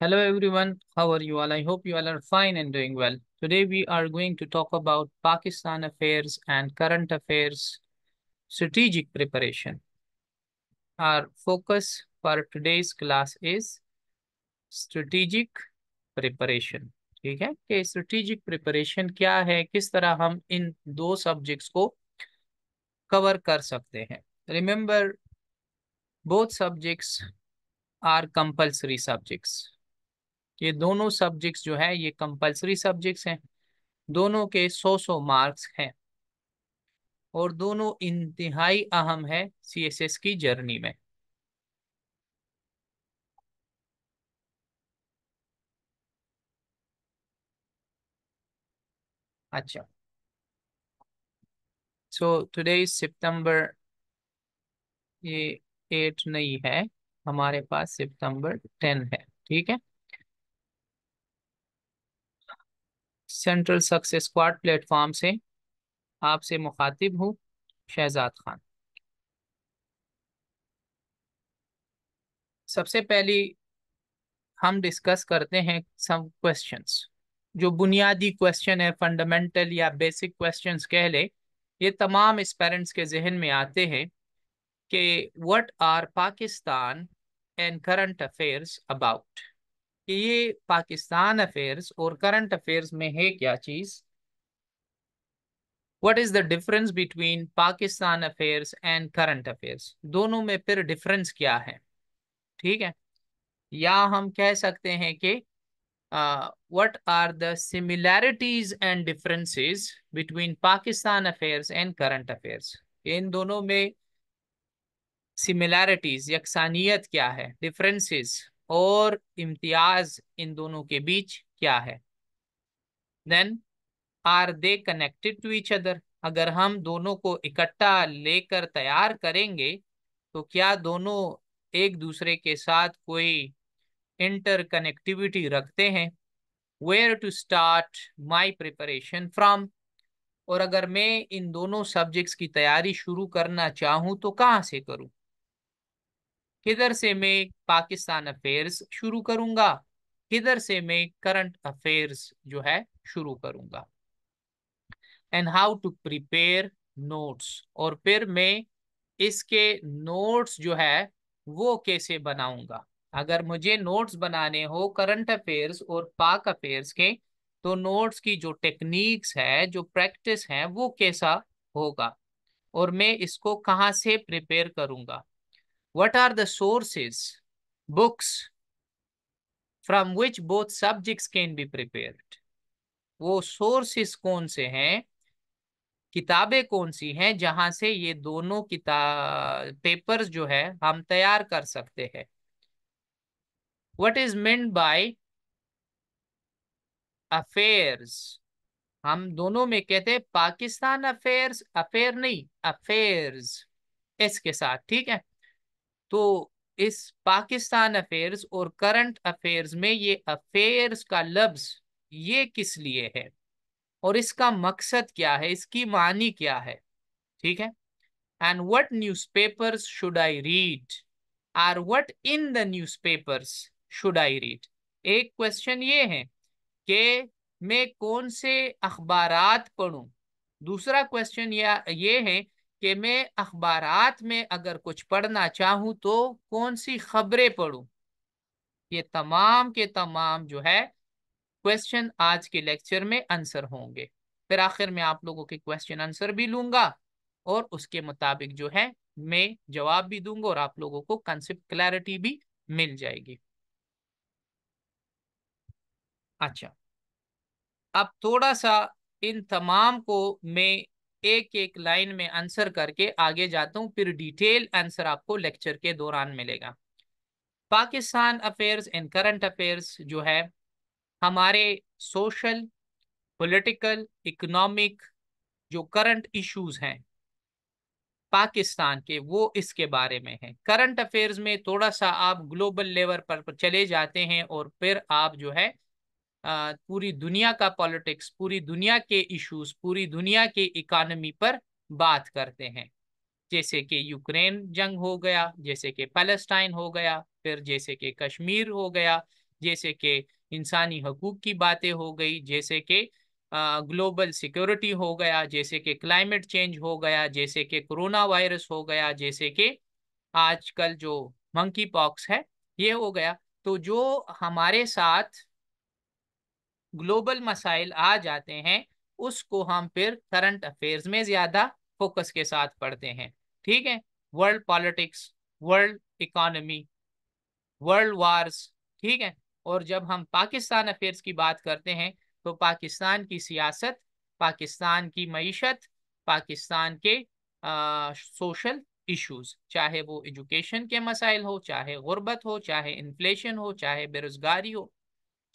Hello everyone, how are you all? I hope you all are fine and doing well. Today we are going to talk about Pakistan affairs and current affairs strategic preparation. Our focus for today's class is strategic preparation. ठीक है कि strategic preparation क्या है, किस तरह हम इन दो subjects को कवर कर सकते हैं. Remember, both subjects are compulsory subjects. ये दोनों सब्जेक्ट्स जो है ये कंपलसरी सब्जेक्ट्स हैं. दोनों के 100 मार्क्स हैं और दोनों इंतहाई अहम है सीएसएस की जर्नी में. अच्छा, सो टुडे इज सितंबर, ये 8 नहीं है, हमारे पास सितंबर 10 है. ठीक है. सेंट्रल सक्सेस स्क्वाड प्लेटफॉर्म से आपसे मुखातिब हूँ, शहजाद खान. सबसे पहली हम डिस्कस करते हैं सम क्वेश्चंस. जो बुनियादी क्वेश्चन है, फंडामेंटल या बेसिक क्वेश्चंस कह ले, ये तमाम एस्पिरेंट्स के जहन में आते हैं कि what are Pakistan and current affairs about. कि ये पाकिस्तान अफेयर्स और करंट अफेयर्स में है क्या चीज. What is the difference between Pakistan affairs and current affairs, दोनों में फिर डिफरेंस क्या है. ठीक है. या हम कह सकते हैं कि what are the similarities and differences between Pakistan affairs and current affairs. इन दोनों में सिमिलैरिटीज, यकसानियत क्या है, डिफरेंसेस और इम्तियाज इन दोनों के बीच क्या है. Then are they connected to each other. अगर हम दोनों को इकट्ठा लेकर तैयार करेंगे तो क्या दोनों एक दूसरे के साथ कोई इंटरकनेक्टिविटी रखते हैं. Where to start my preparation from. और अगर मैं इन दोनों सब्जेक्ट्स की तैयारी शुरू करना चाहूँ तो कहाँ से करूँ. किधर से मैं पाकिस्तान अफेयर्स शुरू करूंगा, किधर से मैं करंट अफेयर्स जो है शुरू करूंगा. And how to prepare notes. और फिर मैं इसके नोट्स जो है वो कैसे बनाऊंगा. अगर मुझे नोट्स बनाने हो करंट अफेयर्स और पाक अफेयर्स के, तो नोट्स की जो टेक्निक्स है, जो प्रैक्टिस है, वो कैसा होगा और मैं इसको कहाँ से प्रिपेयर करूंगा. What are the sources, books from which both subjects can be prepared. वो सोर्सेस कौन से हैं, किताबें कौन सी हैं जहां से ये दोनों किताब पेपर्स जो है हम तैयार कर सकते हैं. What is meant by affairs. हम दोनों में कहते हैं पाकिस्तान अफेयर्स, अफेयर नहीं, अफेयर्स एस के साथ. ठीक है. तो इस पाकिस्तान अफेयर्स और करंट अफेयर्स में ये अफेयर्स का लफ्ज ये किस लिए है और इसका मकसद क्या है, इसकी मानी क्या है. ठीक है. And what newspapers should I read, और what in the newspapers should I read. एक क्वेश्चन ये है कि मैं कौन से अखबारात पढूं. दूसरा क्वेश्चन ये है कि मैं अखबारात में अगर कुछ पढ़ना चाहूं तो कौन सी खबरें पढूं. ये तमाम के तमाम जो है क्वेश्चन आज के लेक्चर में आंसर होंगे. फिर आखिर में आप लोगों के क्वेश्चन आंसर भी लूंगा और उसके मुताबिक जो है मैं जवाब भी दूंगा और आप लोगों को कंसेप्ट क्लैरिटी भी मिल जाएगी. अच्छा, अब थोड़ा सा इन तमाम को मैं एक एक लाइन में आंसर करके आगे जाता हूं, फिर डिटेल आंसर आपको लेक्चर के दौरान मिलेगा. Pakistan affairs and current affairs जो है हमारे सोशल, पॉलिटिकल, इकोनॉमिक जो करंट इश्यूज हैं पाकिस्तान के, वो इसके बारे में है. करंट अफेयर्स में थोड़ा सा आप ग्लोबल लेवल पर चले जाते हैं और फिर आप जो है पूरी दुनिया का पॉलिटिक्स, पूरी दुनिया के इश्यूज, पूरी दुनिया के इकोनॉमी पर बात करते हैं. जैसे कि यूक्रेन जंग हो गया, जैसे कि पैलेस्टाइन हो गया, फिर जैसे कि कश्मीर हो गया, जैसे कि इंसानी हकूक की बातें हो गई, जैसे कि ग्लोबल सिक्योरिटी हो गया, जैसे कि क्लाइमेट चेंज हो गया, जैसे कि कोरोना वायरस हो गया, जैसे कि आजकल जो मंकी पॉक्स है ये हो गया। तो जो हमारे साथ ग्लोबल मसाइल आ जाते हैं उसको हम फिर करंट अफेयर्स में ज्यादा फोकस के साथ पढ़ते हैं। ठीक है, world politics, world economy, world wars. ठीक है, और जब हम पाकिस्तान अफेयर्स की बात करते हैं तो पाकिस्तान की सियासत, पाकिस्तान की मईशत, पाकिस्तान के सोशल इश्यूज, चाहे वो एजुकेशन के मसाइल हो, चाहे गुर्बत हो, चाहे इन्फ्लेशन हो, चाहे बेरोजगारी हो,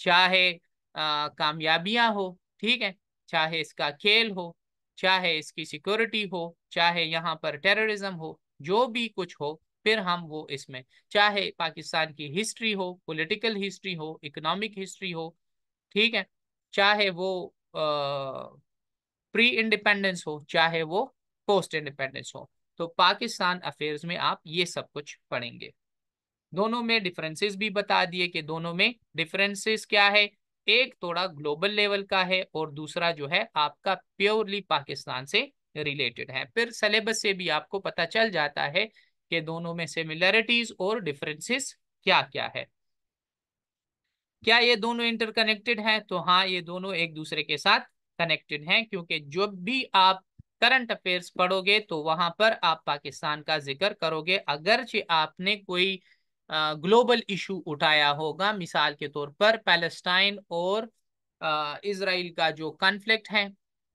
चाहे कामयाबियां हो, ठीक है, चाहे इसका खेल हो, चाहे इसकी सिक्योरिटी हो, चाहे यहाँ पर टेररिज्म हो, जो भी कुछ हो, फिर हम वो इसमें, चाहे पाकिस्तान की हिस्ट्री हो, पॉलिटिकल हिस्ट्री हो, इकोनॉमिक हिस्ट्री हो, ठीक है, चाहे वो प्री इंडिपेंडेंस हो, चाहे वो पोस्ट इंडिपेंडेंस हो, तो पाकिस्तान अफेयर्स में आप ये सब कुछ पढ़ेंगे। दोनों में डिफरेंसेस भी बता दिए कि दोनों में डिफरेंसेस क्या है, एक थोड़ा ग्लोबल लेवल का है और दूसरा जो है आपका प्योरली पाकिस्तान से रिलेटेड है। फिर सिलेबस से भी आपको पता चल जाता है कि दोनों में सिमिलरिटीज और डिफरेंसेस क्या क्या है। क्या ये दोनों इंटरकनेक्टेड हैं? तो हाँ, ये दोनों एक दूसरे के साथ कनेक्टेड हैं, क्योंकि जब भी आप करंट अफेयर्स पढ़ोगे तो वहां पर आप पाकिस्तान का जिक्र करोगे, अगरचे आपने कोई ग्लोबल इशू उठाया होगा, मिसाल के तौर पर पैलेस्टाइन और इसराइल का जो कॉन्फ्लिक्ट है,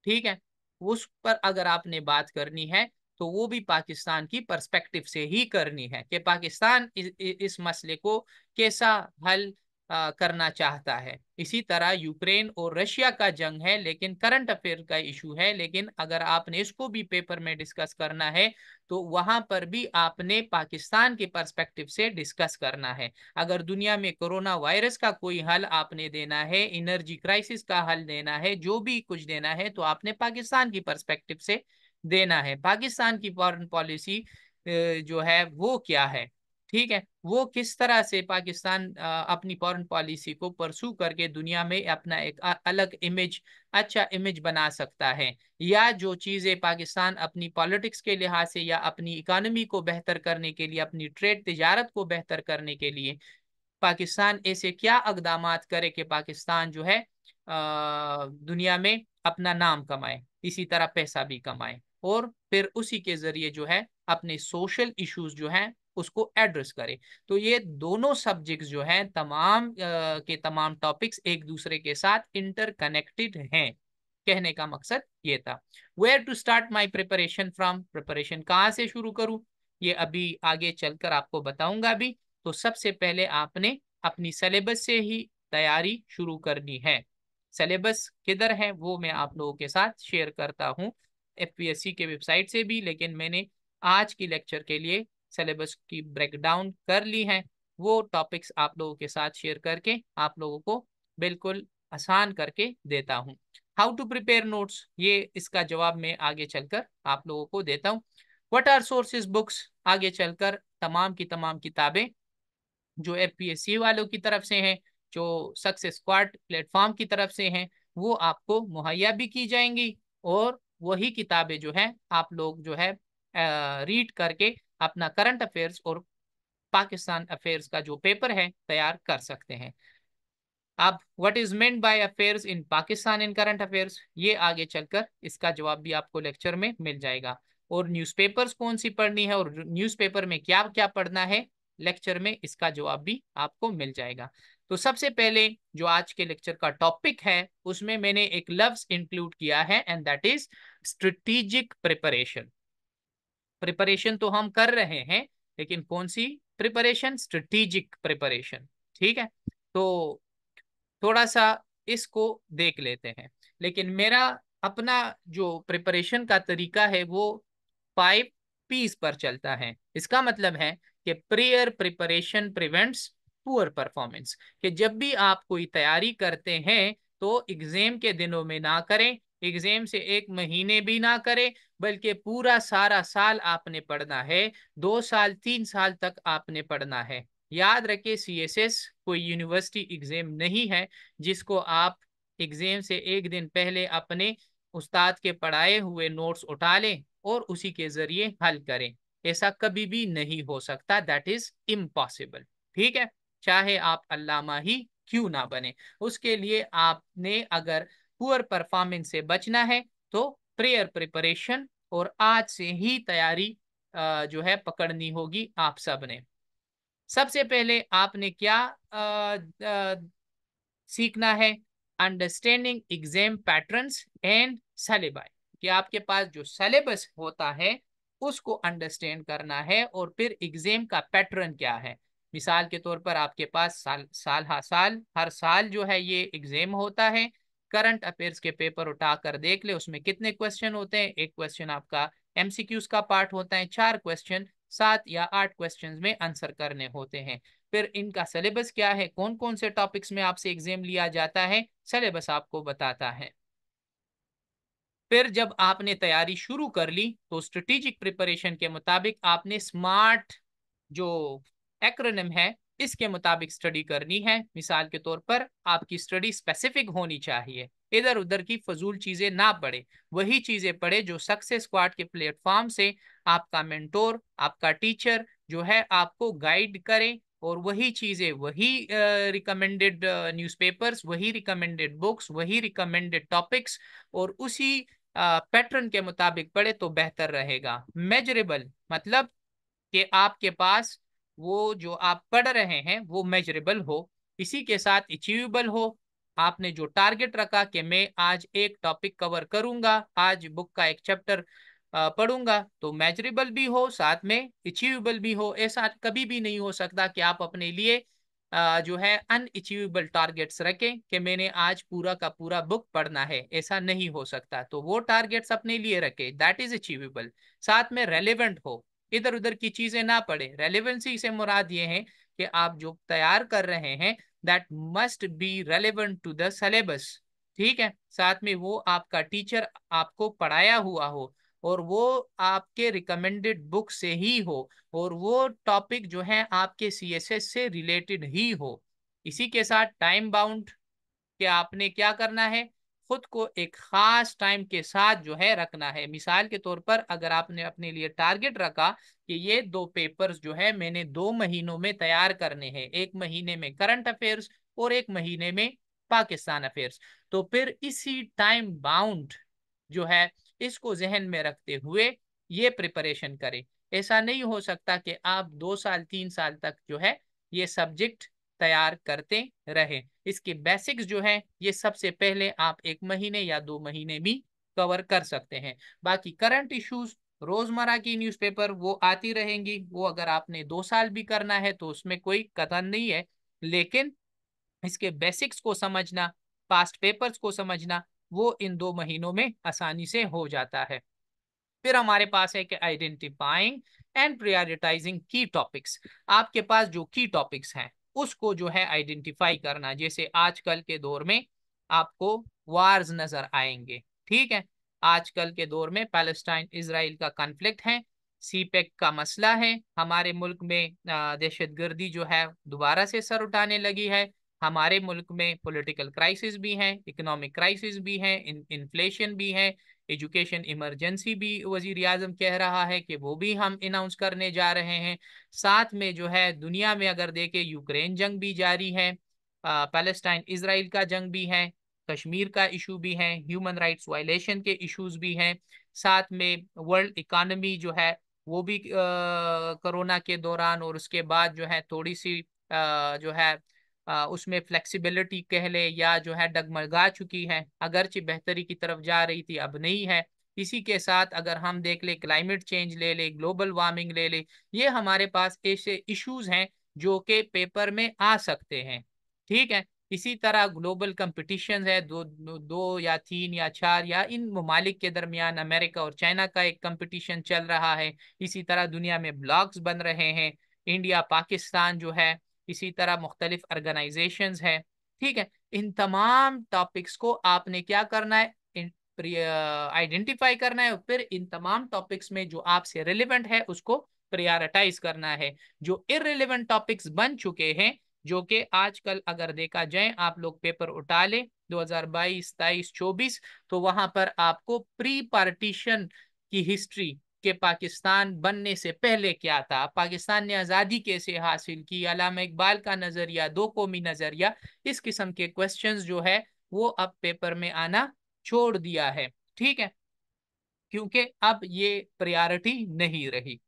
ठीक है, उस पर अगर आपने बात करनी है तो वो भी पाकिस्तान की पर्सपेक्टिव से ही करनी है कि पाकिस्तान इस मसले को कैसा हल करना चाहता है। इसी तरह यूक्रेन और रशिया का जंग है, लेकिन करंट अफेयर का इशू है, लेकिन अगर आपने इसको भी पेपर में डिस्कस करना है तो वहां पर भी आपने पाकिस्तान के पर्सपेक्टिव से डिस्कस करना है। अगर दुनिया में कोरोना वायरस का कोई हल आपने देना है, एनर्जी क्राइसिस का हल देना है, जो भी कुछ देना है, तो आपने पाकिस्तान की पर्सपेक्टिव से देना है। पाकिस्तान की फॉरेन पॉलिसी जो है वो क्या है, ठीक है, वो किस तरह से पाकिस्तान अपनी फॉरेन पॉलिसी को परसू करके दुनिया में अपना एक अलग इमेज, अच्छा इमेज बना सकता है, या जो चीजें पाकिस्तान अपनी पॉलिटिक्स के लिहाज से या अपनी इकोनॉमी को बेहतर करने के लिए, अपनी ट्रेड तिजारत को बेहतर करने के लिए पाकिस्तान ऐसे क्या इकदामात करे कि पाकिस्तान जो है दुनिया में अपना नाम कमाए, इसी तरह पैसा भी कमाए, और फिर उसी के जरिए जो है अपने सोशल इश्यूज जो हैं उसको एड्रेस करे। तो ये दोनों सब्जेक्ट्स जो हैं तमाम के तमाम टॉपिक्स एक दूसरे के साथ इंटरकनेक्टेड हैं। कहने का मकसद ये था। Where to start my preparation from, preparation कहाँ से शुरू करूँ, ये अभी आगे चलकर आपको बताऊंगा भी। तो सबसे पहले आपने अपनी सिलेबस से ही तैयारी शुरू करनी है। सिलेबस किधर है वो मैं आप लोगों के साथ शेयर करता हूँ एफपीएससी के वेबसाइट से भी, लेकिन मैंने आज की लेक्चर के लिए सिलेबस की ब्रेकडाउन कर ली है। वो टॉपिक्स आप लोगों के साथ शेयर करके आप लोगों को बिल्कुल आसान करके देता हूँ। हाउ टू प्रिपेयर नोट्स, ये इसका जवाब मैं आगे चलकर आप लोगों को देता हूँ। व्हाट आर सोर्सेज बुक्स, आगे चलकर तमाम की तमाम किताबें जो एफपीएससी वालों की तरफ से हैं, जो सक्सेस स्क्वाड प्लेटफॉर्म की तरफ से हैं, वो आपको मुहैया भी की जाएंगी, और वही किताबें जो है आप लोग जो है रीड करके अपना करंट अफेयर्स और पाकिस्तान अफेयर्स का जो पेपर है तैयार कर सकते हैं। अब what is meant by affairs in Pakistan in current affairs, ये आगे चलकर इसका जवाब भी आपको लेक्चर में मिल जाएगा। और न्यूज़पेपर्स कौन सी पढ़नी है और न्यूज़पेपर में क्या क्या पढ़ना है, लेक्चर में इसका जवाब भी आपको मिल जाएगा। तो सबसे पहले जो आज के लेक्चर का टॉपिक है उसमें मैंने एक लफ्ज इंक्लूड किया है, and that is strategic preparation. Preparation तो हम कर रहे हैं, लेकिन कौन सी प्रिपरेशन, स्ट्रेटेजिक प्रिपरेशन। ठीक है, तो थोड़ा सा इसको देख लेते हैं। लेकिन मेरा अपना जो प्रिपरेशन का तरीका है वो 5 P's पर चलता है। इसका मतलब है कि prayer preparation prevents poor performance, कि जब भी आप कोई तैयारी करते हैं तो एग्जाम के दिनों में ना करें, एग्जाम से एक महीने भी ना करें, बल्कि पूरा सारा साल आपने पढ़ना है, 2 साल 3 साल तक आपने पढ़ना है। याद रखिए सीएसएस कोई यूनिवर्सिटी एग्जाम नहीं है जिसको आप एग्जाम से एक दिन पहले अपने उस्ताद के पढ़ाए हुए नोट्स उठा लें और उसी के जरिए हल करें। ऐसा कभी भी नहीं हो सकता, दैट इज इम्पॉसिबल। ठीक है, चाहे आप अल्लामा ही क्यों ना बने। उसके लिए आपने अगर पुअर परफॉर्मेंस से बचना है तो प्रेयर प्रिपरेशन और आज से ही तैयारी जो है पकड़नी होगी आप सब ने। सबसे पहले आपने क्या सीखना है? Understanding exam patterns and syllabus, कि आपके पास जो सिलेबस होता है उसको अंडरस्टैंड करना है और फिर एग्जाम का पैटर्न क्या है। मिसाल के तौर पर आपके पास साल हर साल जो है ये एग्जाम होता है। करंट अफेयर्स के पेपर उठाकर देख ले, उसमें कितने क्वेश्चन होते हैं? एक क्वेश्चन आपका एमसीक्यूज का पार्ट होता है, 4 क्वेश्चन 7 या 8 क्वेश्चंस में आंसर करने होते हैं। फिर इनका सिलेबस क्या है, कौन कौन से टॉपिक्स में आपसे एग्जाम लिया जाता है, सिलेबस आपको बताता है। फिर जब आपने तैयारी शुरू कर ली तो स्ट्रेटेजिक प्रिपरेशन के मुताबिक आपने स्मार्ट जो एक्रोनिम है इसके मुताबिक स्टडी करनी है। मिसाल के तौर पर आपकी स्टडी स्पेसिफिक होनी चाहिए, इधर उधर की फजूल चीजें ना पढ़े, वही चीजें पढ़े जो सक्सेस स्क्वाड के प्लेटफॉर्म से आपका मेंटोर आपका टीचर जो है आपको गाइड करे, और वही चीजें वही रिकमेंडेड न्यूज़पेपर्स, वही रिकमेंडेड बुक्स, वही रिकमेंडेड टॉपिक्स और उसी पैटर्न के मुताबिक पढ़े तो बेहतर रहेगा। मेजरेबल मतलब कि आपके पास वो जो आप पढ़ रहे हैं वो मेजरेबल हो, इसी के साथ अचीवेबल हो। आपने जो टारगेट रखा कि मैं आज एक टॉपिक कवर करूंगा, आज बुक का एक चैप्टर पढ़ूंगा, तो मेजरेबल भी हो साथ में अचीवेबल भी हो। ऐसा कभी भी नहीं हो सकता कि आप अपने लिए जो है अनअचीवेबल टारगेट्स रखें कि मैंने आज पूरा का पूरा बुक पढ़ना है, ऐसा नहीं हो सकता। तो वो टारगेट्स अपने लिए रखें, दैट इज अचीवेबल। साथ में रेलेवेंट हो, इधर उधर की चीजें ना पढ़े। रेलेवेंसी से मुराद ये है कि आप जो तैयार कर रहे हैं that must be relevant to the syllabus. ठीक है, साथ में वो आपका टीचर आपको पढ़ाया हुआ हो और वो आपके रिकमेंडेड बुक से ही हो और वो टॉपिक जो है आपके सीएसएस से रिलेटेड ही हो। इसी के साथ टाइम बाउंड, कि आपने क्या करना है, खुद को एक खास टाइम के साथ जो है रखना है। मिसाल के तौर पर अगर आपने अपने लिए टारगेट रखा कि ये 2 पेपर्स जो है मैंने 2 महीनों में तैयार करने हैं, 1 महीने में करंट अफेयर्स और 1 महीने में पाकिस्तान अफेयर्स, तो फिर इसी टाइम बाउंड जो है इसको जहन में रखते हुए ये प्रिपरेशन करें। ऐसा नहीं हो सकता कि आप 2 साल 3 साल तक जो है ये सब्जेक्ट तैयार करते रहें। इसके बेसिक्स जो है ये सबसे पहले आप 1 महीने या 2 महीने भी कवर कर सकते हैं। बाकी करंट इश्यूज रोजमर्रा की न्यूज़पेपर वो आती रहेंगी, वो अगर आपने 2 साल भी करना है तो उसमें कोई कथन नहीं है, लेकिन इसके बेसिक्स को समझना, पास्ट पेपर्स को समझना, वो इन 2 महीनों में आसानी से हो जाता है। फिर हमारे पास है कि आइडेंटिफाइंग एंड प्रायोरिटाइजिंग की टॉपिक्स। आपके पास जो की टॉपिक्स हैं उसको जो है आइडेंटिफाई करना। जैसे आजकल के दौर में आपको वार्स नजर आएंगे, ठीक है, आजकल के दौर में पैलेस्टाइन इसराइल का कॉन्फ्लिक्ट है, सीपेक का मसला है, हमारे मुल्क में दहशतगर्दी जो है दोबारा से सर उठाने लगी है, हमारे मुल्क में पॉलिटिकल क्राइसिस भी है, इकोनॉमिक क्राइसिस भी है, इन्फ्लेशन भी है, एजुकेशन इमरजेंसी भी वजीर आजम कह रहा है कि वो भी हम अनाउंस करने जा रहे हैं। साथ में जो है दुनिया में अगर देखें यूक्रेन जंग भी जारी है, पैलेस्टाइन इसराइल का जंग भी है, कश्मीर का इशू भी है, ह्यूमन राइट्स वायलेशन के इश्यूज भी हैं। साथ में वर्ल्ड इकानमी जो है वो भी कोरोना के दौरान और उसके बाद जो है थोड़ी सी जो है उसमें फ्लेक्सिबिलिटी कह ले या जो है डगमगा चुकी है, अगरचे बेहतरी की तरफ जा रही थी अब नहीं है। इसी के साथ अगर हम देख ले क्लाइमेट चेंज ले ले, ग्लोबल वार्मिंग ले ले, ये हमारे पास ऐसे इश्यूज हैं जो कि पेपर में आ सकते हैं। ठीक है, इसी तरह ग्लोबल कंपटीशन है, दो या तीन या चार या इन ममालिक के दरमियान अमेरिका और चाइना का एक कंपटीशन चल रहा है। इसी तरह दुनिया में ब्लॉक्स बन रहे हैं, इंडिया पाकिस्तान जो है, इसी तरह मुख्तलिफ ऑर्गेनाइजेशंस है। ठीक है, इन तमाम टॉपिक्स को आपने क्या करना है, आइडेंटिफाई करना है, फिर इन तमाम टॉपिक्स में जो आपसे रिलेवेंट है उसको प्रायोरिटाइज करना है। जो इररिलेवेंट टॉपिक्स बन चुके हैं, जो कि आजकल अगर देखा जाए, आप लोग पेपर उठा ले 2022, 23, 24, तो वहां पर आपको प्री पार्टीशन की हिस्ट्री के पाकिस्तान बनने से पहले क्या था, पाकिस्तान ने आज़ादी कैसे हासिल की, अल्लामा इकबाल का नजरिया, दो कौमी नजरिया, इस किस्म के क्वेश्चंस जो है वो अब पेपर में आना छोड़ दिया है। ठीक है, क्योंकि अब ये प्रायोरिटी नहीं रही।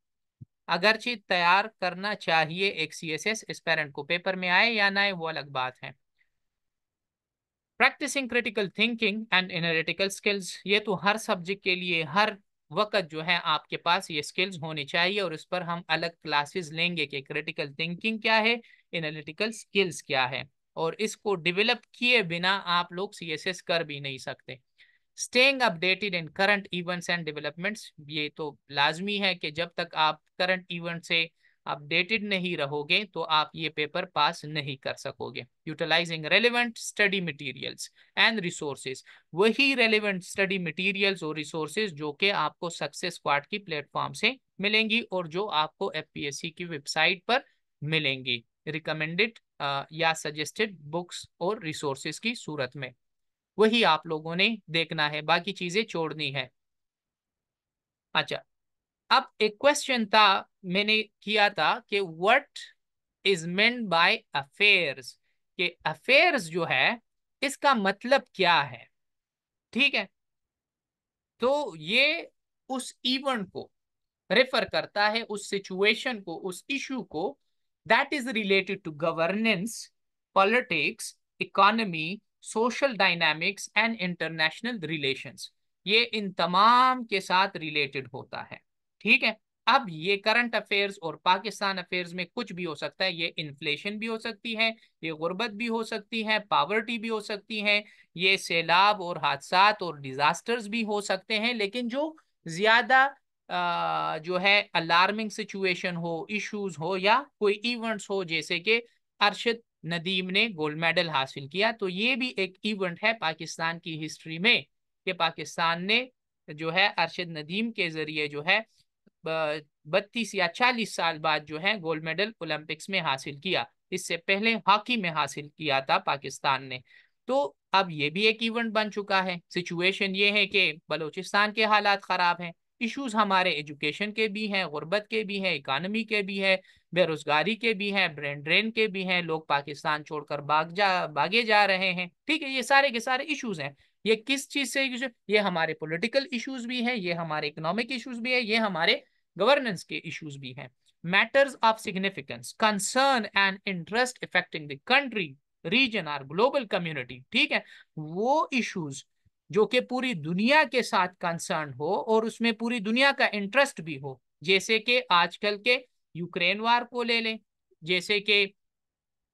अगरचे तैयार करना चाहिए एक सीएसएस एस्पेरेंट को, पेपर में आए या ना आए वो अलग बात है। Practising critical thinking and analytical skills, ये तो हर सब्जेक्ट के लिए हर वक्त जो है आपके पास ये स्किल्स होनी चाहिए, और इस पर हम अलग क्लासेस लेंगे कि क्रिटिकल थिंकिंग क्या है, एनालिटिकल स्किल्स क्या है, और इसको डेवलप किए बिना आप लोग सीएसएस कर भी नहीं सकते। Staying updated in current events and developments, ये तो लाजमी है कि जब तक आप करंट इवेंट से अपडेटेड नहीं रहोगे तो आप ये पेपर पास नहीं कर सकोगे। Utilising relevant study materials and resources, वही रेलिवेंट स्टडी मटेरियल्स और रिसोर्सेज जो कि आपको सक्सेस स्क्वाड की प्लेटफॉर्म से मिलेंगी और जो आपको एफपीएससी की वेबसाइट पर मिलेंगी, रिकमेंडेड या सजेस्टेड बुक्स और रिसोर्सेज की सूरत में, वही आप लोगों ने देखना है, बाकी चीजें छोड़नी है। अच्छा, अब एक क्वेश्चन था, मैंने किया था कि what is meant by affairs, कि अफेयर्स जो है इसका मतलब क्या है। ठीक है, तो ये उस इवेंट को रेफर करता है, उस सिचुएशन को, उस इशू को that is related to governance, politics, economy, social dynamics and international relations, ये इन तमाम के साथ रिलेटेड होता है। ठीक है, अब ये करंट अफेयर्स और पाकिस्तान अफेयर्स में कुछ भी हो सकता है, ये इन्फ्लेशन भी हो सकती है, ये गुर्बत भी हो सकती है, पावर्टी भी हो सकती है, ये सैलाब और हादसात और डिजास्टर्स भी हो सकते हैं, लेकिन जो ज्यादा जो है अलार्मिंग सिचुएशन हो, इश्यूज हो, या कोई इवेंट्स हो, जैसे कि अरशद नदीम ने गोल्ड मेडल हासिल किया, तो ये भी एक इवेंट है पाकिस्तान की हिस्ट्री में कि पाकिस्तान ने जो है अरशद नदीम के जरिए जो है 32 या 40 साल बाद जो है गोल्ड मेडल ओलंपिक्स में हासिल किया। इससे पहले हॉकी में हासिल किया था पाकिस्तान ने। तो अब ये भी एक इवेंट बन चुका है। सिचुएशन ये है कि बलूचिस्तान के हालात खराब हैं, इश्यूज हमारे एजुकेशन के भी हैं, गुर्बत के भी हैं, इकानमी के भी है, बेरोजगारी के भी हैं, ब्रेन ड्रेन के भी हैं, लोग पाकिस्तान छोड़कर भागे जा रहे हैं। ठीक है, ये सारे के सारे इश्यूज हैं। ये किस चीज से ये हमारे पॉलिटिकल इश्यूज भी हैं, ये हमारे इकोनॉमिक इश्यूज भी है, ये हमारे गवर्नेंस के इश्यूज भी हैं। Matters of significance, concern and interest affecting the country, region और ग्लोबल कम्युनिटी, ठीक है, वो इश्यूज जो कि पूरी दुनिया के साथ कंसर्न हो और उसमें पूरी दुनिया का इंटरेस्ट भी हो, जैसे कि आजकल के यूक्रेन वार को ले ले, जैसे कि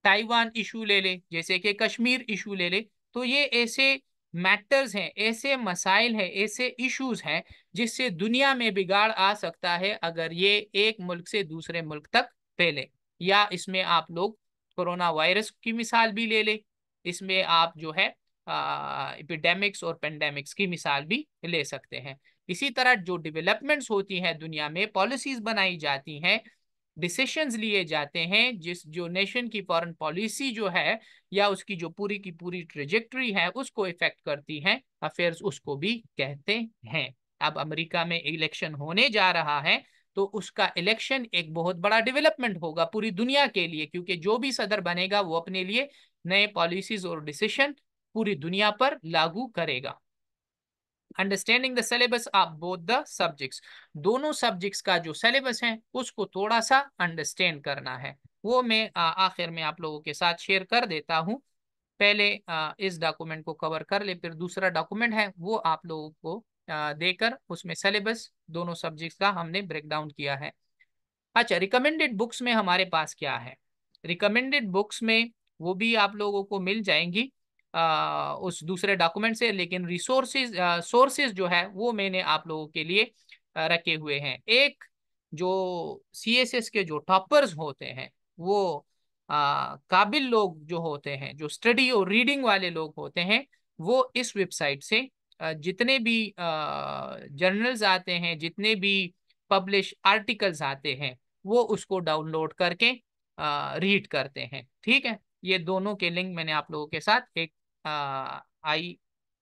ताइवान इशू ले ले, जैसे कि कश्मीर इशू ले ले, तो ये ऐसे मैटर्स हैं, ऐसे मसाइल हैं, ऐसे इश्यूज हैं जिससे दुनिया में बिगाड़ आ सकता है अगर ये एक मुल्क से दूसरे मुल्क तक फैले। या इसमें आप लोग कोरोना वायरस की मिसाल भी ले ले, इसमें आप जो है एपिडेमिक्स और पेंडेमिक्स की मिसाल भी ले सकते हैं। इसी तरह जो डेवलपमेंट्स होती हैं दुनिया में, पॉलिसीज बनाई जाती हैं, डिसीशंस लिए जाते हैं, जिस जो नेशन की फॉरेन पॉलिसी जो है या उसकी जो पूरी की पूरी ट्रेजेक्टरी है उसको इफेक्ट करती हैं, अफेयर्स उसको भी कहते हैं। अब अमेरिका में इलेक्शन होने जा रहा है, तो उसका इलेक्शन एक बहुत बड़ा डेवलपमेंट होगा पूरी दुनिया के लिए, क्योंकि जो भी सदर बनेगा वो अपने लिए नए पॉलिसीज और डिसीशन पूरी दुनिया पर लागू करेगा। Understanding the syllabus of both the subjects, दोनों सब्जेक्ट्स का जो सिलेबस है उसको थोड़ा सा अंडरस्टैंड करना है, वो मैं आखिर में आप लोगों के साथ शेयर कर देता हूँ। पहले इस डॉक्यूमेंट को कवर कर ले, फिर दूसरा डॉक्यूमेंट है वो आप लोगों को देकर उसमें सिलेबस दोनों सब्जेक्ट्स का हमने ब्रेक डाउन किया है। अच्छा, रिकमेंडेड बुक्स में हमारे पास क्या है, रिकमेंडेड बुक्स में वो भी आप लोगों को मिल जाएंगी उस दूसरे डॉक्यूमेंट से, लेकिन रिसोर्सेज सोर्सेज जो है वो मैंने आप लोगों के लिए रखे हुए हैं। एक, जो सीएसएस के जो टॉपर्स होते हैं, वो काबिल लोग जो होते हैं, जो स्टडी और रीडिंग वाले लोग होते हैं, वो इस वेबसाइट से जितने भी जर्नल्स आते हैं, जितने भी पब्लिश आर्टिकल्स आते हैं, वो उसको डाउनलोड करके रीड करते हैं। ठीक है, ये दोनों के लिंक मैंने आप लोगों के साथ, एक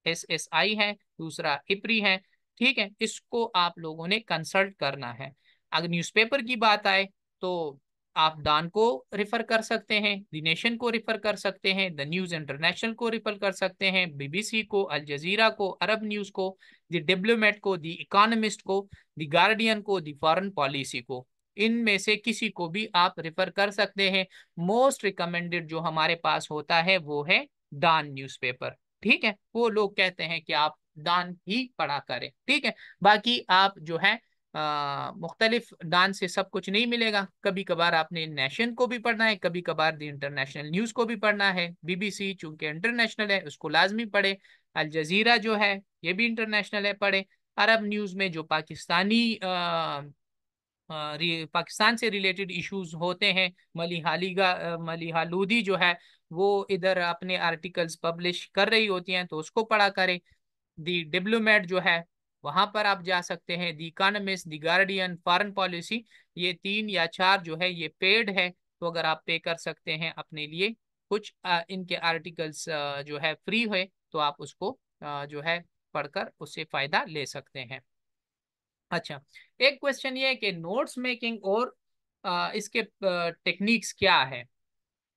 ISSI है, दूसरा IPRI है। ठीक है, इसको आप लोगों ने कंसल्ट करना है। अगर न्यूज़पेपर की बात आए तो आप डॉन को रिफर कर सकते हैं, द नेशन को रिफर कर सकते हैं, द न्यूज इंटरनेशनल को रिफर कर सकते हैं, BBC को, अल जजीरा को, अरब न्यूज को, द डिप्लोमेट को, द इकोनॉमिस्ट को, द गार्डियन को, द फॉरेन पॉलिसी को। इनमें से किसी को भी आप रिफर कर सकते हैं। मोस्ट रिकमेंडेड जो हमारे पास होता है वो है डॉन न्यूज़पेपर। ठीक है, वो लोग कहते हैं कि आप डॉन ही पढ़ा करें। ठीक है, बाकी आप जो है मुख्तलिफ डांस से सब कुछ नहीं मिलेगा। कभी कभार आपने नेशन को भी पढ़ना है, कभी कभार दी इंटरनेशनल न्यूज को भी पढ़ना है। BBC चूंकि इंटरनेशनल है उसको लाजमी पढ़े। अल जजीरा जो है ये भी इंटरनेशनल है, पढ़े। अरब न्यूज में जो पाकिस्तान से रिलेटेड इश्यूज होते हैं, मलिहालूदी जो है वो इधर अपने आर्टिकल्स पब्लिश कर रही होती हैं, तो उसको पढ़ा करें। दी डिप्लोमेट जो है वहां पर आप जा सकते हैं, दी इकोनॉमिस्ट, दी गार्डियन, फॉरेन पॉलिसी। ये 3 या 4 जो है ये पेड है, तो अगर आप पे कर सकते हैं अपने लिए कुछ इनके आर्टिकल्स जो है फ्री है, तो आप उसको जो है पढ़कर उससे फायदा ले सकते हैं। अच्छा, एक क्वेश्चन ये है कि नोट्स मेकिंग और इसके टेक्निक्स क्या है।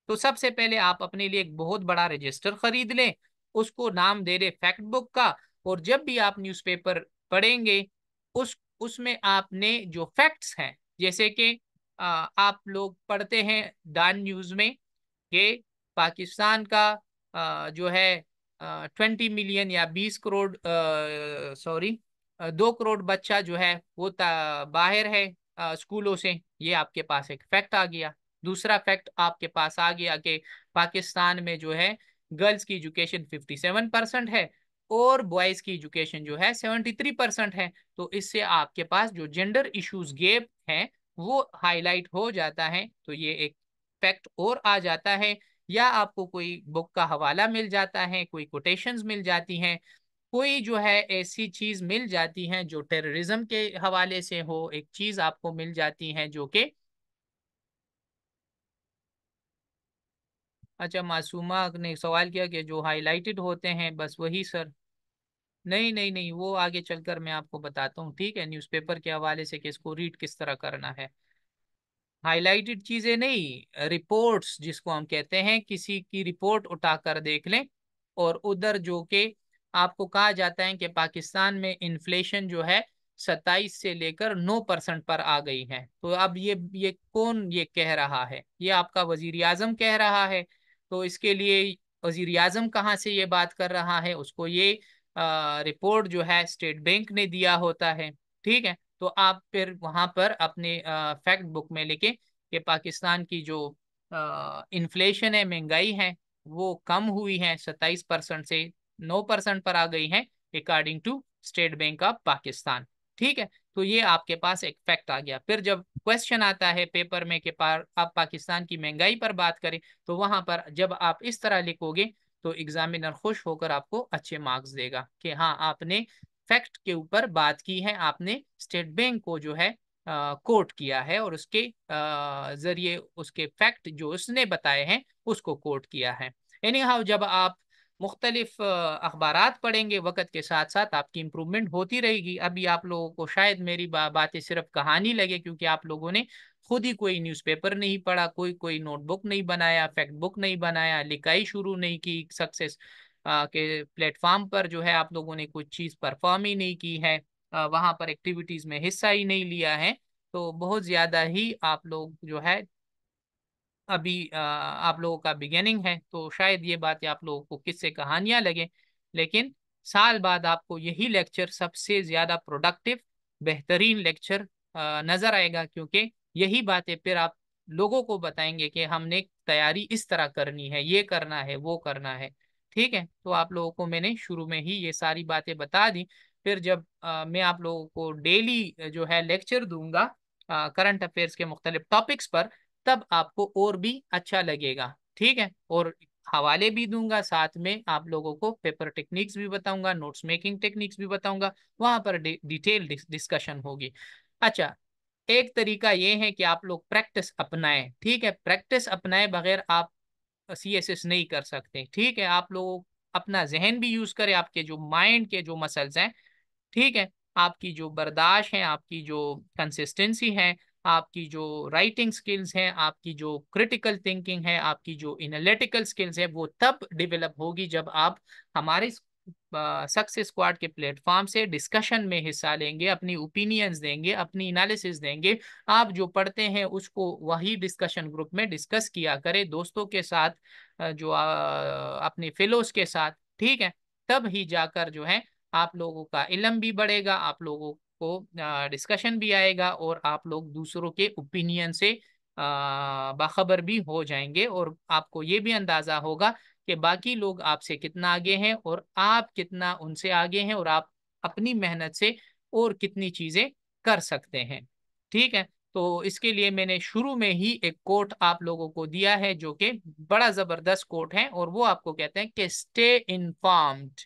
तो सबसे पहले आप अपने लिए एक बहुत बड़ा रजिस्टर खरीद लें, उसको नाम दे दे फैक्ट बुक का। और जब भी आप न्यूज़पेपर पढ़ेंगे उसमें आपने जो फैक्ट्स हैं, जैसे कि आप लोग पढ़ते हैं डॉन न्यूज़ में कि पाकिस्तान का जो है 20 मिलियन या 20 करोड़, सॉरी 2 करोड़ बच्चा जो है वो बाहर है स्कूलों से। ये आपके पास एक फैक्ट आ गया। दूसरा फैक्ट आपके पास आ गया कि पाकिस्तान में जो है गर्ल्स की एजुकेशन 57% है और बॉयज की एजुकेशन जो है 73% है। तो इससे आपके पास जो जेंडर इश्यूज गैप है वो हाईलाइट हो जाता है, तो ये एक फैक्ट और आ जाता है। या आपको कोई बुक का हवाला मिल जाता है, कोई कोटेशंस मिल जाती हैं, कोई जो है ऐसी चीज मिल जाती है जो टेररिज्म के हवाले से हो, एक चीज आपको मिल जाती है जो कि। अच्छा, मासूमा ने सवाल किया कि जो हाईलाइटेड होते हैं बस वही सर। नहीं नहीं नहीं, वो आगे चलकर मैं आपको बताता हूँ। ठीक है, न्यूज़पेपर के हवाले से कि इसको रीड किस तरह करना है। हाईलाइटेड चीजें नहीं, रिपोर्ट्स जिसको हम कहते हैं, किसी की रिपोर्ट उठाकर देख लें और उधर जो कि आपको कहा जाता है कि पाकिस्तान में इन्फ्लेशन जो है 27 से लेकर 9% पर आ गई है। तो अब ये कौन ये कह रहा है? ये आपका वजीर आजम कह रहा है। तो इसके लिए वजीर आजम कहाँ से ये बात कर रहा है? उसको ये रिपोर्ट जो है स्टेट बैंक ने दिया होता है। ठीक है, तो आप फिर वहां पर अपने फैक्ट बुक में लिखे कि पाकिस्तान की जो इन्फ्लेशन है, महंगाई है, वो कम हुई है, 27% से 9% पर आ गई है, अकॉर्डिंग टू स्टेट बैंक ऑफ पाकिस्तान। ठीक है, तो ये आपके पास एक फैक्ट आ गया। फिर जब क्वेश्चन आता है पेपर में कि आप पाकिस्तान की महंगाई पर बात करें, तो वहां पर जब आप इस तरह लिखोगे तो एग्जामिनर खुश होकर आपको अच्छे मार्क्स देगा कि हाँ आपने फैक्ट के ऊपर बात की है, आपने स्टेट बैंक को जो है कोट किया है और उसके जरिए उसके फैक्ट जो उसने बताए हैं उसको कोट किया है। एनी हाउ, जब आप मुख्तलिफ अखबारात पढ़ेंगे वक्त के साथ साथ आपकी इम्प्रूवमेंट होती रहेगी। अभी आप लोगों को शायद मेरी बातें सिर्फ कहानी लगे, क्योंकि आप लोगों ने खुद ही कोई न्यूज़पेपर नहीं पढ़ा, कोई कोई नोटबुक नहीं बनाया, फैक्ट बुक नहीं बनाया, लिखाई शुरू नहीं की सक्सेस के प्लेटफॉर्म पर, जो है आप लोगों ने कुछ चीज़ परफॉर्म ही नहीं की है, वहां पर एक्टिविटीज में हिस्सा ही नहीं लिया है। तो बहुत ज्यादा ही आप लोग जो है अभी आप लोगों का बिगिनिंग है, तो शायद ये बातें आप लोगों को किससे कहानियां लगे, लेकिन साल बाद आपको यही लेक्चर सबसे ज्यादा प्रोडक्टिव, बेहतरीन लेक्चर नजर आएगा, क्योंकि यही बातें फिर आप लोगों को बताएंगे कि हमने तैयारी इस तरह करनी है, ये करना है, वो करना है। ठीक है, तो आप लोगों को मैंने शुरू में ही ये सारी बातें बता दी। फिर जब मैं आप लोगों को डेली जो है लेक्चर दूंगा करंट अफेयर्स के मुख्तलिफ टॉपिक्स पर, तब आपको और भी अच्छा लगेगा। ठीक है, और हवाले भी दूंगा, साथ में आप लोगों को पेपर टेक्निक्स भी बताऊंगा, नोट्स मेकिंग टेक्निक्स भी बताऊंगा, वहां पर डिटेल डिस्कशन होगी। अच्छा, एक तरीका ये है कि आप लोग प्रैक्टिस अपनाएं, ठीक है। प्रैक्टिस अपनाए बगैर आप CSS नहीं कर सकते, ठीक है। आप लोग अपना जहन भी यूज करें, आपके जो माइंड के जो मसल्स हैं, ठीक है, आपकी जो बर्दाश्त है, आपकी जो कंसिस्टेंसी है, आपकी जो राइटिंग स्किल्स हैं, आपकी जो क्रिटिकल थिंकिंग है, आपकी जो एनालिटिकल स्किल्स है, वो तब डेवलप होगी जब आप हमारे सक्सेस स्क्वाड के प्लेटफॉर्म से डिस्कशन में हिस्सा लेंगे, अपनी ओपिनियंस देंगे, अपनी एनालिसिस देंगे। आप जो पढ़ते हैं उसको वही डिस्कशन ग्रुप में डिस्कस किया करें, दोस्तों के साथ, जो अपने फेलोज के साथ, ठीक है। तब ही जाकर जो है आप लोगों का इल्म भी बढ़ेगा, आप लोगों को डिस्कशन भी आएगा, और आप लोग दूसरों के ओपिनियन से बाखबर भी हो जाएंगे, और आपको ये भी अंदाजा होगा कि बाकी लोग आपसे कितना आगे हैं और आप कितना उनसे आगे हैं, और आप अपनी मेहनत से और कितनी चीजें कर सकते हैं, ठीक है। तो इसके लिए मैंने शुरू में ही एक कोट आप लोगों को दिया है, जो कि बड़ा जबरदस्त कोट है, और वो आपको कहते हैं कि स्टे इन्फॉर्म्ड,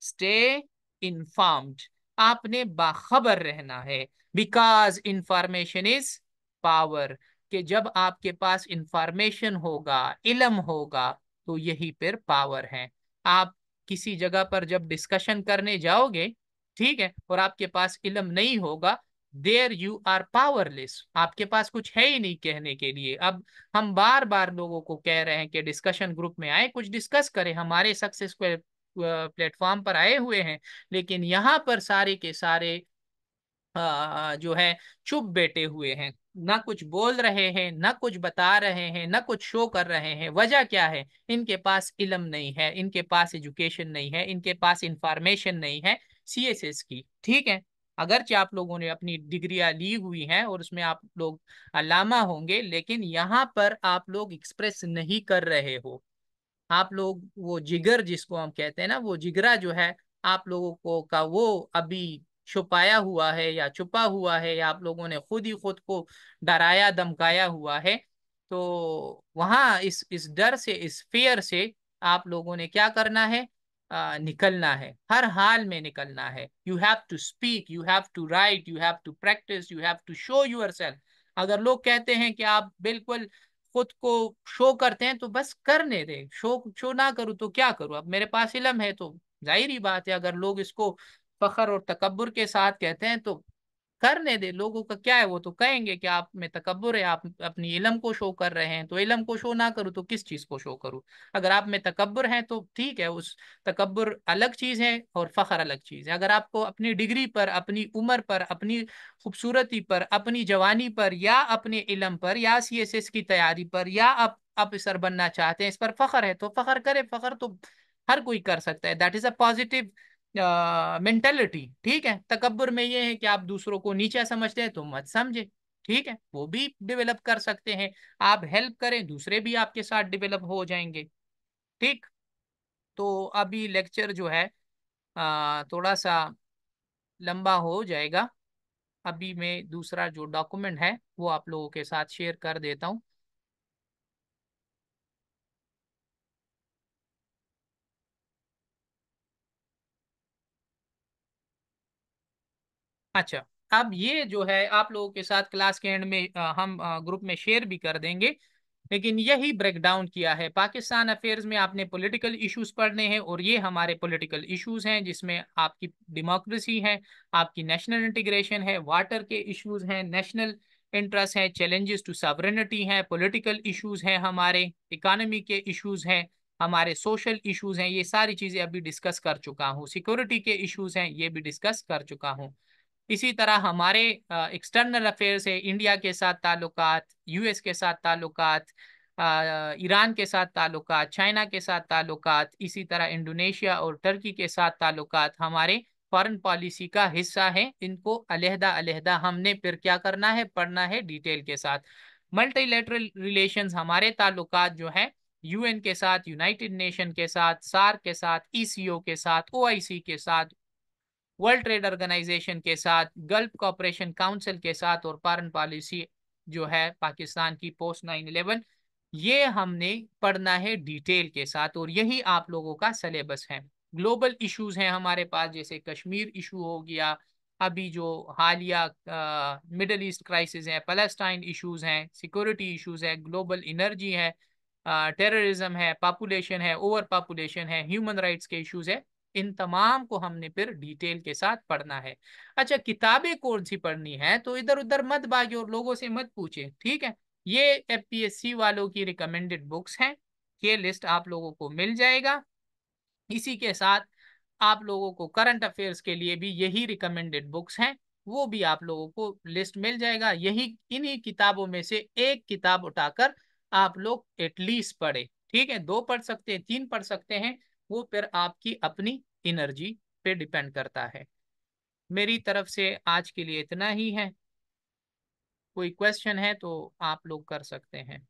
स्टे इन्फॉर्म्ड। आपने बाखबर रहना है, बिकॉज इंफॉर्मेशन इज पावर। कि जब आपके पास इंफॉर्मेशन होगा, इल्म होगा, तो यही फिर पावर है। आप किसी जगह पर जब डिस्कशन करने जाओगे, ठीक है, और आपके पास इल्म नहीं होगा, देयर यू आर पावरलेस, आपके पास कुछ है ही नहीं कहने के लिए। अब हम बार बार लोगों को कह रहे हैं कि डिस्कशन ग्रुप में आए, कुछ डिस्कस करें, हमारे सक्सेस प्लेटफॉर्म पर आए हुए हैं, लेकिन यहाँ पर सारे के सारे जो है चुप बैठे हुए हैं, ना कुछ बोल रहे हैं, ना कुछ बता रहे हैं, ना कुछ शो कर रहे हैं। वजह क्या है? इनके पास इल्म नहीं है, इनके पास एजुकेशन नहीं है, इनके पास इंफॉर्मेशन नहीं है CSS की, ठीक है। अगरचे आप लोगों ने अपनी डिग्रियां ली हुई हैं और उसमें आप लोग अलामा होंगे, लेकिन यहाँ पर आप लोग एक्सप्रेस नहीं कर रहे हो। आप लोग वो जिगर जिसको हम कहते हैं ना, वो जिगरा जो है आप लोगों को का, वो अभी छुपाया हुआ है या छुपा हुआ है, या आप लोगों ने खुद ही खुद को डराया धमकाया हुआ है। तो वहां इस डर से, इस फियर से आप लोगों ने क्या करना है? निकलना है, हर हाल में निकलना है। You have to speak, you have to write, you have to practise, you have to show yourself. अगर लोग कहते हैं कि आप बिल्कुल खुद को शो करते हैं, तो बस करने दें। शो शो ना करूँ तो क्या करूँ? अब मेरे पास इल्म है, तो जाहिर ही बात है, अगर लोग इसको फखर और तकब्बुर के साथ कहते हैं तो करने दे। लोगों का क्या है, वो तो कहेंगे कि आप में तकब्बुर है, आप अपनी इल्म को शो कर रहे हैं। तो इल्म को शो ना करूँ तो किस चीज को शो करूँ? अगर आप में तकब्बुर है तो ठीक है, उस तकब्बुर अलग चीज है और फखर अलग चीज है। अगर आपको अपनी डिग्री पर, अपनी उम्र पर, अपनी खूबसूरती पर, अपनी जवानी पर, या अपने इल्म पर, या CSS की तैयारी पर, या आप अफसर बनना चाहते हैं, इस पर फखर है तो फखर करे। फखर तो हर कोई कर सकता है, that is a positive mentality, ठीक है। तकब्बुर में ये है कि आप दूसरों को नीचा समझते हैं, तो मत समझे, ठीक है, वो भी डेवलप कर सकते हैं। आप हेल्प करें, दूसरे भी आपके साथ डेवलप हो जाएंगे, ठीक। तो अभी लेक्चर जो है थोड़ा सा लंबा हो जाएगा। अभी मैं दूसरा जो डॉक्यूमेंट है वो आप लोगों के साथ शेयर कर देता हूँ। अच्छा, अब ये जो है आप लोगों के साथ क्लास के एंड में हम ग्रुप में शेयर भी कर देंगे। लेकिन यही ब्रेक डाउन किया है पाकिस्तान अफेयर्स में। आपने पॉलिटिकल इश्यूज पढ़ने हैं, और ये हमारे पॉलिटिकल इश्यूज हैं, जिसमें आपकी डेमोक्रेसी है, आपकी नेशनल इंटीग्रेशन है, वाटर के इश्यूज हैं, नेशनल इंटरेस्ट है, चैलेंजेस टू सॉवरेनिटी है, पॉलिटिकल इश्यूज हैं, हमारे इकोनॉमी के इश्यूज हैं, हमारे सोशल इश्यूज हैं। ये सारी चीजें अभी डिस्कस कर चुका हूँ। सिक्योरिटी के इश्यूज हैं, ये भी डिस्कस कर चुका हूँ। इसी तरह हमारे एक्सटर्नल अफेयर्स है, इंडिया के साथ ताल्लुकात, US के साथ ताल्लुकात, ईरान के साथ ताल्लुकात, चाइना के साथ ताल्लुकात, इसी तरह इंडोनेशिया और टर्की के साथ ताल्लुकात हमारे फॉरेन पॉलिसी का हिस्सा है। इनको अलहदा अलहदा हमने फिर क्या करना है, पढ़ना है डिटेल के साथ। मल्टीलेटरल रिलेशंस हमारे ताल्लुकात जो है UN के साथ, यूनाइटेड नेशन के साथ, सार्क के साथ, ECO के साथ, OIC के साथ, वर्ल्ड ट्रेड ऑर्गेनाइजेशन के साथ, गल्फ कॉपरेशन काउंसिल के साथ, और फॉरेन पॉलिसी जो है पाकिस्तान की पोस्ट 9/11, ये हमने पढ़ना है डिटेल के साथ, और यही आप लोगों का सिलेबस है। ग्लोबल इश्यूज हैं हमारे पास, जैसे कश्मीर इशू हो गया, अभी जो हालिया मिडल ईस्ट क्राइसिस है, पैलेस्टाइन इश्यूज हैं, सिक्योरिटी इश्यूज है, ग्लोबल एनर्जी है, टेररिज्म है, पॉपुलेशन है, ओवर पॉपुलेशन है, ह्यूमन राइट्स के इश्यूज है, इन तमाम को हमने फिर डिटेल के साथ पढ़ना है। अच्छा, किताबें कौन सी पढ़नी है, तो इधर उधर मत भागे और लोगों से मत पूछे, ठीक है। ये एफपीएससी वालों की रिकमेंडेड बुक्स हैं, ये लिस्ट आप लोगों को मिल जाएगा। इसी के साथ आप लोगों को करंट अफेयर्स के लिए भी यही रिकमेंडेड बुक्स हैं, वो भी आप लोगों को लिस्ट मिल जाएगा। यही इन्हीं किताबों में से एक किताब उठाकर आप लोग एटलीस्ट पढ़े, ठीक है। 2 पढ़ सकते हैं, 3 पढ़ सकते हैं, वो फिर आपकी अपनी एनर्जी पे डिपेंड करता है। मेरी तरफ से आज के लिए इतना ही है। कोई क्वेश्चन है तो आप लोग कर सकते हैं।